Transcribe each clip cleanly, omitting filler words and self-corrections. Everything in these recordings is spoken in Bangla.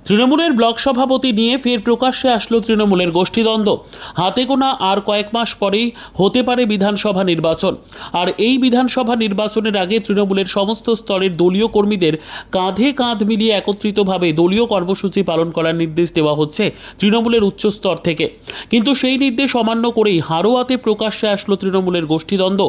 তৃণমূলের ব্লক সভাপতি নিয়ে ফের প্রকাশ্যে আসলো তৃণমূলের গোষ্ঠীদ্বন্দ্ব। হাতে গোনা আর কয়েক মাস পরেই হতে পারে বিধানসভা নির্বাচন। আর এই বিধানসভা নির্বাচনের আগে তৃণমূলের সমস্ত স্তরের দলীয় কর্মীদের কাঁধে কাঁধ মিলিয়ে একত্রিতভাবে দলীয় কর্মসূচি পালন করার নির্দেশ দেওয়া হচ্ছে তৃণমূলের উচ্চ স্তর থেকে। কিন্তু সেই নির্দেশ অমান্য করেই হারোয়াতে প্রকাশ্যে আসলো তৃণমূলের গোষ্ঠীদ্বন্দ্ব।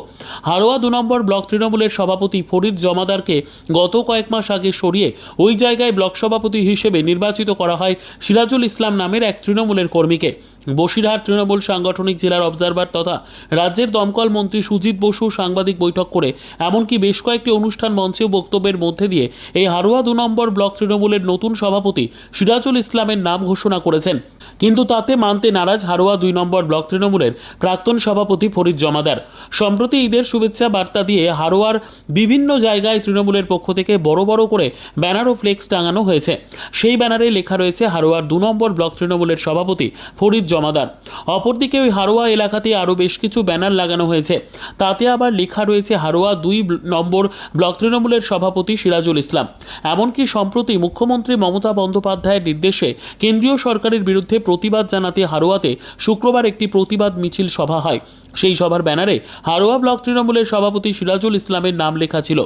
হারোয়া 2 নম্বর ব্লক তৃণমূলের সভাপতি ফরিদ জমাদারকে গত কয়েক মাস আগে সরিয়ে ওই জায়গায় ব্লক সভাপতি হিসেবে নির্বাচিত করা হয় সিরাজুল ইসলাম নামের এক তৃণমূলের কর্মীকে। বসিরহাট তৃণমূল সাংগঠনিক জেলার অবজারভার তথা রাজ্যের দমকল মন্ত্রী সুজিত বসু সাংবাদিক বৈঠক করে এমনকি বেশ কয়েকটি অনুষ্ঠান মঞ্চে বক্তব্যের মধ্যে দিয়ে এই হারোয়া 2 নম্বর ব্লক তৃণমূলের নতুন সভাপতি সিরাজুল ইসলামের নাম ঘোষণা করেছেন। কিন্তু তাতে মানতে নারাজ হারোয়া 2 নম্বর ব্লক তৃণমূলের প্রাক্তন সভাপতি ফরিদ জমাদার। সম্প্রতি ঈদের শুভেচ্ছা বার্তা দিয়ে হারোয়ার বিভিন্ন জায়গায় তৃণমূলের পক্ষ থেকে বড় বড় করে ব্যানার ও ফ্লেক্স টাঙানো হয়েছে। সেই ব্যানারে লেখা রয়েছে হারোয়ার 2 নম্বর ব্লক তৃণমূলের সভাপতি ফরিদ জমাদার। অপরদিকে ওই হারোয়া এলাকাতে আরও বেশ কিছু ব্যানার লাগানো হয়েছে, তাতে আবার লেখা রয়েছে হারোয়া 2 নম্বর ব্লক তৃণমূলের সভাপতি সিরাজুল ইসলাম। এমনকি সম্প্রতি মুখ্যমন্ত্রী মমতা বন্দ্যোপাধ্যায়ের নির্দেশে কেন্দ্রীয় সরকারের বিরুদ্ধে প্রতিবাদ জানাতে হারোয়াতে শুক্রবার একটি প্রতিবাদ মিছিল সভা হয়। সেই সভার ব্যানারে হারোয়া ব্লক তৃণমূলের সভাপতি সিরাজুল ইসলামের নাম লেখা ছিল।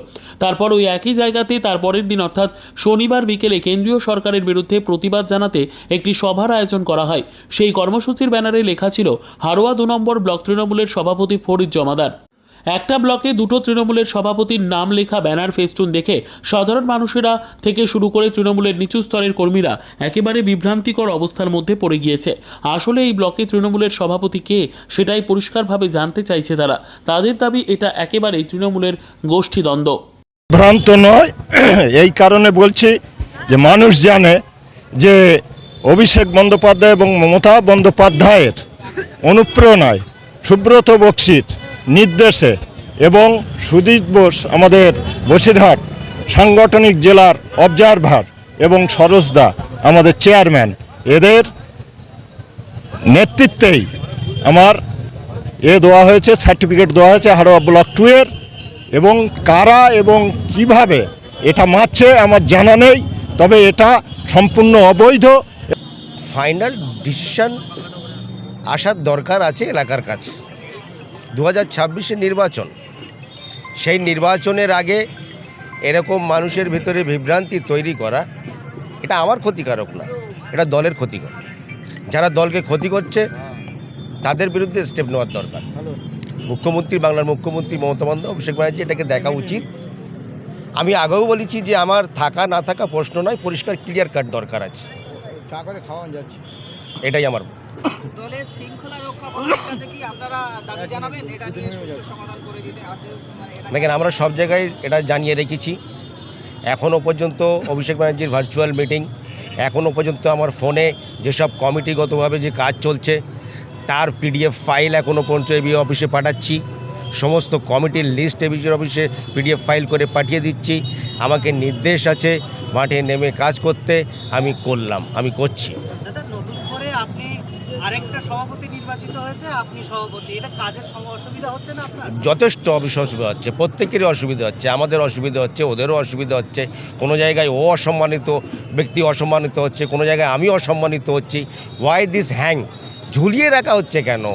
তারপর ওই একই জায়গাতে তার পরের দিন অর্থাৎ শনিবার বিকেলে কেন্দ্রীয় সরকারের বিরুদ্ধে প্রতিবাদ জানাতে একটি সভার আয়োজন করা হয়। সেই কর্মসূচির ব্যানারে লেখা ছিল হারোয়া 2 নম্বর ব্লক তৃণমূলের সভাপতি ফরিদ জমাদার। একটা ব্লকে দুটো তৃণমূলের সভাপতির নাম লেখা ব্যানার ফেস্টুন দেখে সাধারণ মানুষেরা থেকে শুরু করে তৃণমূলের নিচু স্তরের কর্মীরা একেবারে বিভ্রান্তিকর অবস্থার মধ্যে পড়ে গিয়েছে। আসলে এই ব্লকে তৃণমূলের সভাপতি কে সেটাই পরিষ্কারভাবে জানতে চাইছে তারা। তাদের দাবি এটা একেবারেই তৃণমূলের গোষ্ঠীদ্বন্দ্ব। ভ্রান্ত নয়, এই কারণে বলছি যে মানুষ জানে যে অভিষেক বন্দ্যোপাধ্যায় এবং মমতা বন্দ্যোপাধ্যায়ের অনুপ্রেরণায় সুব্রত বক্সির নির্দেশে এবং সুজিত বোস আমাদের বসিরহাট সাংগঠনিক জেলার অবজারভার এবং সরোজদা আমাদের চেয়ারম্যান, এদের নেতৃত্বেই আমার দেওয়া হয়েছে, সার্টিফিকেট দেওয়া হয়েছে হারোয়া ব্লক 2 এর। এবং কারা এবং কিভাবে এটা মারছে আমার জানা নেই, তবে এটা সম্পূর্ণ অবৈধ। ফাইনাল ডিসিশন আসার দরকার আছে এলাকার কাছে। 2026-এর নির্বাচন, সেই নির্বাচনের আগে এরকম মানুষের ভিতরে বিভ্রান্তি তৈরি করা এটা আমার ক্ষতিকারক না, এটা দলের ক্ষতিকর। যারা দলকে ক্ষতি করছে তাদের বিরুদ্ধে স্টেপ নেওয়ার দরকার। বাংলার মুখ্যমন্ত্রী মমতা বন্দ্যোপাধ্যায়, অভিষেক ব্যানার্জি এটাকে দেখা উচিত। আমি আগেও বলেছি যে আমার থাকা না থাকা প্রশ্ন নয়, পরিষ্কার ক্লিয়ার কাট দরকার আছে। এটাই আমার দলের শৃঙ্খলা রক্ষা করার কাছে কি আপনারা দাবি জানাবেন এটা নিয়ে সুষ্ঠু সমাধান করে দিতে? দেখেন, আমরা সব জায়গায় এটা জানিয়ে রেখেছি। এখনও পর্যন্ত অভিষেক ব্যানার্জির ভার্চুয়াল মিটিং, এখনও পর্যন্ত আমার ফোনে যেসব কমিটিগতভাবে যে কাজ চলছে তার PDF ফাইল এখনও পর্যন্ত এবি অফিসে পাঠাচ্ছি। সমস্ত কমিটির লিস্ট এবিজির অফিসে PDF ফাইল করে পাঠিয়ে দিচ্ছি। আমাকে নির্দেশ আছে মাঠে নেমে কাজ করতে, আমি করলাম, আমি করছি। দাদা, নতুন করে আপনি আরেকটা সভাপতি নির্বাচিত হয়েছে, আপনি সভাপতি, এটা কাজের অসুবিধা হচ্ছে না আপনার? যথেষ্ট অসুবিধা হচ্ছে, প্রত্যেকেরই অসুবিধা হচ্ছে। আমাদের অসুবিধা হচ্ছে, ওদেরও অসুবিধা হচ্ছে। কোনো জায়গায় ও অসম্মানিত ব্যক্তি অসম্মানিত হচ্ছে, কোনো জায়গায় আমি অসম্মানিত হচ্ছি। ওয়াই দিস হ্যাং ঝুলিয়ে রাখা হচ্ছে কেন?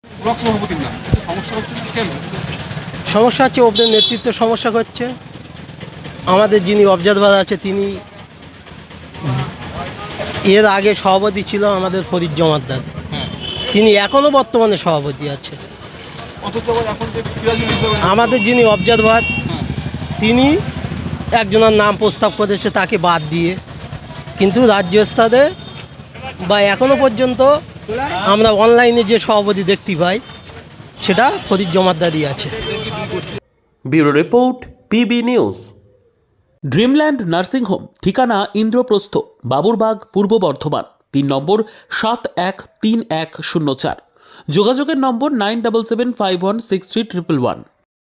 ব্লক সভাপতির না সমস্যা হচ্ছে না কেন? সমস্যা হচ্ছে ওদের নেতৃত্ব সমস্যা হচ্ছে। আমাদের যিনি অবজারভার আছে তিনি এর আগে সভাপতি ছিল আমাদের ফরিদ জমাদার, তিনি এখনও বর্তমানে সভাপতি আছে। আমাদের যিনি অবজারভার তিনি একজনের নাম প্রস্তাব করেছে তাকে বাদ দিয়ে, কিন্তু রাজ্য স্তরে বা এখনও পর্যন্ত আমরা অনলাইনে যে সভাপতি দেখতে পাই সেটা ফরিদ জমাদারই আছে। Bureau report, PB news. Dreamland nursing home, ঠিকানা ইন্দ্রপ্রস্থ, বাবুরবাগ, পূর্ব বর্ধমান, পিন নম্বর 713104, যোগাযোগের নম্বর 9775163111।